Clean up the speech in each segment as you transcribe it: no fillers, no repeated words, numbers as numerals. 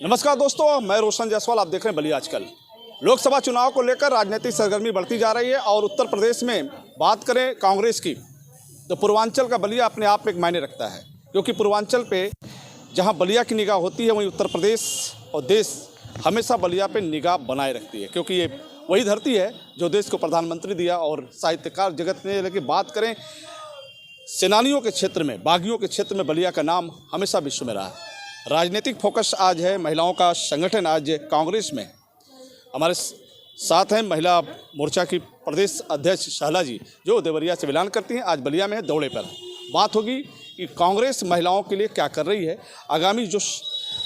नमस्कार दोस्तों, मैं रोशन जायसवाल। आप देख रहे हैं बलिया आजकल। लोकसभा चुनाव को लेकर राजनीतिक सरगर्मी बढ़ती जा रही है और उत्तर प्रदेश में बात करें कांग्रेस की तो पूर्वांचल का बलिया अपने आप में एक मायने रखता है, क्योंकि पूर्वांचल पे जहां बलिया की निगाह होती है वहीं उत्तर प्रदेश और देश हमेशा बलिया पे निगाह बनाए रखती है, क्योंकि ये वही धरती है जो देश को प्रधानमंत्री दिया। और साहित्यकार जगत में लेकिन बात करें सेनानियों के क्षेत्र में, बागियों के क्षेत्र में बलिया का नाम हमेशा विश्व में रहा है। राजनीतिक फोकस आज है, महिलाओं का संगठन आज कांग्रेस में। हमारे साथ हैं महिला मोर्चा की प्रदेश अध्यक्ष शहला जी, जो देवरिया से बिलोंग करती हैं। आज बलिया में है दौरे पर। बात होगी कि कांग्रेस महिलाओं के लिए क्या कर रही है, आगामी जो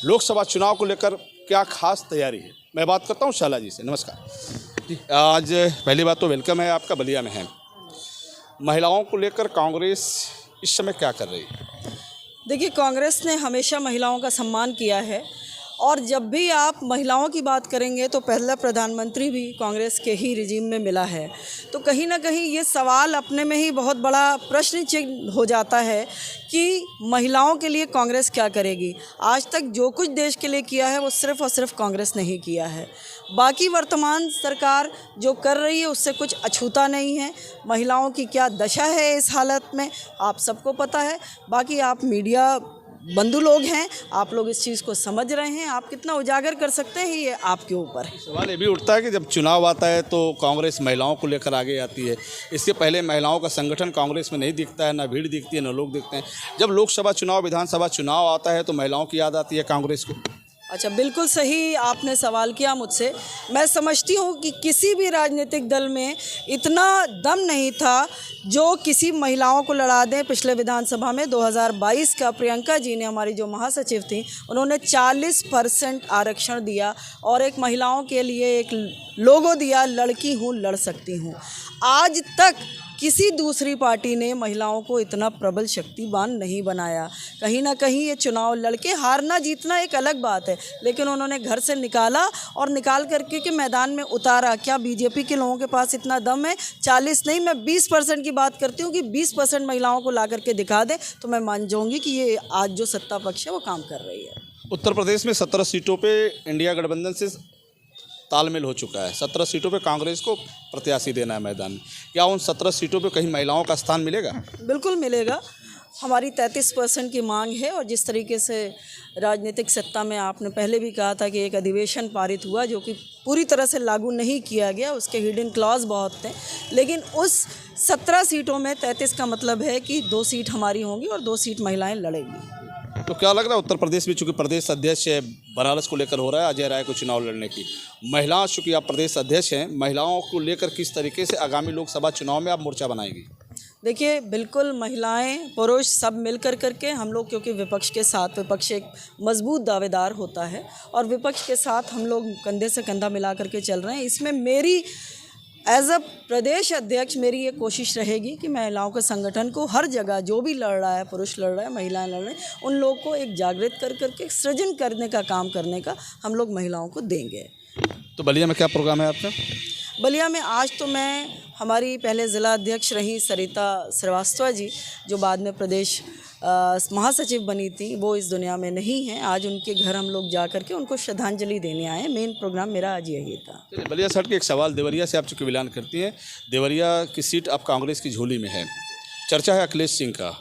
लोकसभा चुनाव को लेकर क्या खास तैयारी है। मैं बात करता हूं शहला जी से। नमस्कार जी। आज पहली बात तो वेलकम है आपका, बलिया में है। महिलाओं को लेकर कांग्रेस इस समय क्या कर रही है? देखिए, कांग्रेस ने हमेशा महिलाओं का सम्मान किया है और जब भी आप महिलाओं की बात करेंगे तो पहला प्रधानमंत्री भी कांग्रेस के ही रिजीम में मिला है। तो कहीं ना कहीं ये सवाल अपने में ही बहुत बड़ा प्रश्न चिन्ह हो जाता है कि महिलाओं के लिए कांग्रेस क्या करेगी। आज तक जो कुछ देश के लिए किया है वो सिर्फ़ और सिर्फ कांग्रेस ने ही किया है। बाकी वर्तमान सरकार जो कर रही है उससे कुछ अछूता नहीं है। महिलाओं की क्या दशा है इस हालत में आप सबको पता है। बाकी आप मीडिया बंधु लोग हैं, आप लोग इस चीज़ को समझ रहे हैं। आप कितना उजागर कर सकते हैं ये आपके ऊपर है। सवाल ये भी उठता है कि जब चुनाव आता है तो कांग्रेस महिलाओं को लेकर आगे आती है। इसके पहले महिलाओं का संगठन कांग्रेस में नहीं दिखता है, ना भीड़ दिखती है, ना लोग दिखते हैं। जब लोकसभा चुनाव, विधानसभा चुनाव आता है तो महिलाओं की याद आती है कांग्रेस को। अच्छा, बिल्कुल सही आपने सवाल किया मुझसे। मैं समझती हूँ कि किसी भी राजनीतिक दल में इतना दम नहीं था जो किसी महिलाओं को लड़ा दें। पिछले विधानसभा में 2022 का प्रियंका जी ने, हमारी जो महासचिव थी, उन्होंने 40% आरक्षण दिया और एक महिलाओं के लिए एक लोगो दिया, लड़की हूँ लड़ सकती हूँ। आज तक किसी दूसरी पार्टी ने महिलाओं को इतना प्रबल शक्तिवान नहीं बनाया। कहीं ना कहीं ये चुनाव लड़के हारना जीतना एक अलग बात है, लेकिन उन्होंने घर से निकाला और निकाल करके के मैदान में उतारा। क्या बीजेपी के लोगों के पास इतना दम है? 40 नहीं, मैं 20% की बात करती हूँ कि 20% महिलाओं को ला करके दिखा दे तो मैं मान जाऊँगी कि ये आज जो सत्ता पक्ष है वो काम कर रही है। उत्तर प्रदेश में 17 सीटों पे इंडिया गठबंधन से तालमेल हो चुका है। 17 सीटों पे कांग्रेस को प्रत्याशी देना है मैदान में। क्या उन 17 सीटों पे कहीं महिलाओं का स्थान मिलेगा? बिल्कुल मिलेगा। हमारी 33% की मांग है और जिस तरीके से राजनीतिक सत्ता में आपने पहले भी कहा था कि एक अधिवेशन पारित हुआ जो कि पूरी तरह से लागू नहीं किया गया, उसके हिडन क्लॉज बहुत थे, लेकिन उस 17 सीटों में 33 का मतलब है कि 2 सीट हमारी होंगी और 2 सीट महिलाएँ लड़ेंगी। तो क्या लग रहा है उत्तर प्रदेश में, चूँकि प्रदेश अध्यक्ष बनारस को लेकर हो रहा है अजय राय को चुनाव लड़ने की, महिला चूँकि आप प्रदेश अध्यक्ष हैं, महिलाओं को लेकर किस तरीके से आगामी लोकसभा चुनाव में आप मोर्चा बनाएंगी? देखिए, बिल्कुल महिलाएं पुरुष सब मिल करके हम लोग, क्योंकि विपक्ष के साथ, विपक्ष एक मजबूत दावेदार होता है और विपक्ष के साथ हम लोग कंधे से कंधा मिला करके चल रहे हैं। इसमें मेरी एज अ प्रदेश अध्यक्ष मेरी ये कोशिश रहेगी कि महिलाओं के संगठन को हर जगह जो भी लड़ रहा है, पुरुष लड़ रहा है, महिलाएं लड़ रहे हैं, उन लोगों को एक जागृत करके सृजन करने का काम करने का हम लोग महिलाओं को देंगे। तो बलिया में क्या प्रोग्राम है आपका? बलिया में आज तो मैं, हमारी पहले ज़िला अध्यक्ष रही सरिता श्रीवास्तव जी, जो बाद में प्रदेश महासचिव बनी थी, वो इस दुनिया में नहीं है। आज उनके घर हम लोग जा करके उनको श्रद्धांजलि देने आए। मेन प्रोग्राम मेरा आज यही था। बलिया से हट के एक सवाल, देवरिया से आप चूँकि बिलोंग करती हैं, देवरिया की सीट अब कांग्रेस की झोली में है। चर्चा है अखिलेश सिंह का,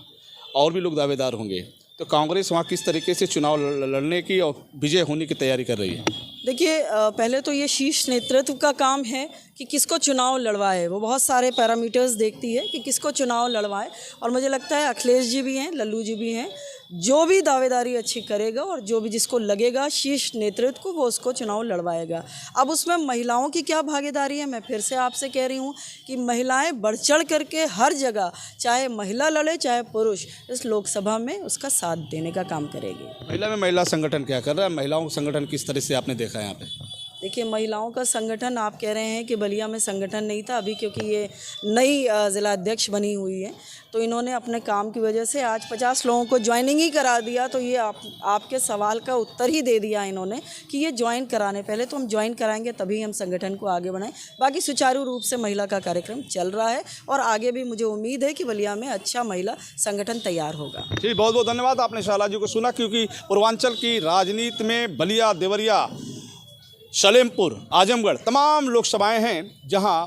और भी लोग दावेदार होंगे, तो कांग्रेस वहाँ किस तरीके से चुनाव लड़ने की और विजय होने की तैयारी कर रही है? देखिए, पहले तो ये शीर्ष नेतृत्व का काम है कि किसको चुनाव लड़वाए। वो बहुत सारे पैरामीटर्स देखती है कि किसको चुनाव लड़वाए, और मुझे लगता है अखिलेश जी भी हैं, लल्लू जी भी हैं, जो भी दावेदारी अच्छी करेगा और जो भी जिसको लगेगा शीर्ष नेतृत्व को, वो उसको चुनाव लड़वाएगा। अब उसमें महिलाओं की क्या भागीदारी है? मैं फिर से आपसे कह रही हूँ कि महिलाएं बढ़ चढ़ करके हर जगह, चाहे महिला लड़े चाहे पुरुष, इस लोकसभा में उसका साथ देने का काम करेगी। महिला में महिला संगठन क्या कर रहा है? महिलाओं का संगठन किस तरह से आपने देखा है यहाँ पे? देखिए, महिलाओं का संगठन आप कह रहे हैं कि बलिया में संगठन नहीं था अभी, क्योंकि ये नई ज़िला अध्यक्ष बनी हुई है, तो इन्होंने अपने काम की वजह से आज 50 लोगों को ज्वाइनिंग ही करा दिया। तो ये आपके सवाल का उत्तर ही दे दिया इन्होंने कि ये ज्वाइन कराने, पहले तो हम ज्वाइन कराएंगे तभी हम संगठन को आगे बढ़ाएं। बाकी सुचारू रूप से महिला का कार्यक्रम चल रहा है और आगे भी मुझे उम्मीद है कि बलिया में अच्छा महिला संगठन तैयार होगा। जी, बहुत बहुत धन्यवाद। आपने शहला जी को सुना, क्योंकि पूर्वांचल की राजनीति में बलिया, देवरिया, सलेमपुर, आजमगढ़ तमाम लोकसभाएं हैं जहां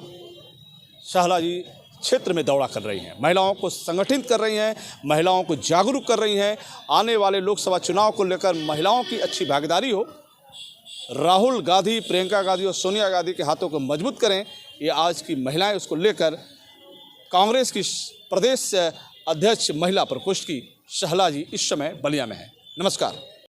शहला जी क्षेत्र में दौड़ा कर रही हैं, महिलाओं को संगठित कर रही हैं, महिलाओं को जागरूक कर रही हैं। आने वाले लोकसभा चुनाव को लेकर महिलाओं की अच्छी भागीदारी हो, राहुल गांधी, प्रियंका गांधी और सोनिया गांधी के हाथों को मजबूत करें, ये आज की महिलाएं उसको लेकर कांग्रेस की प्रदेश अध्यक्ष महिला प्रकोष्ठ की शहला जी इस समय बलिया में है। नमस्कार।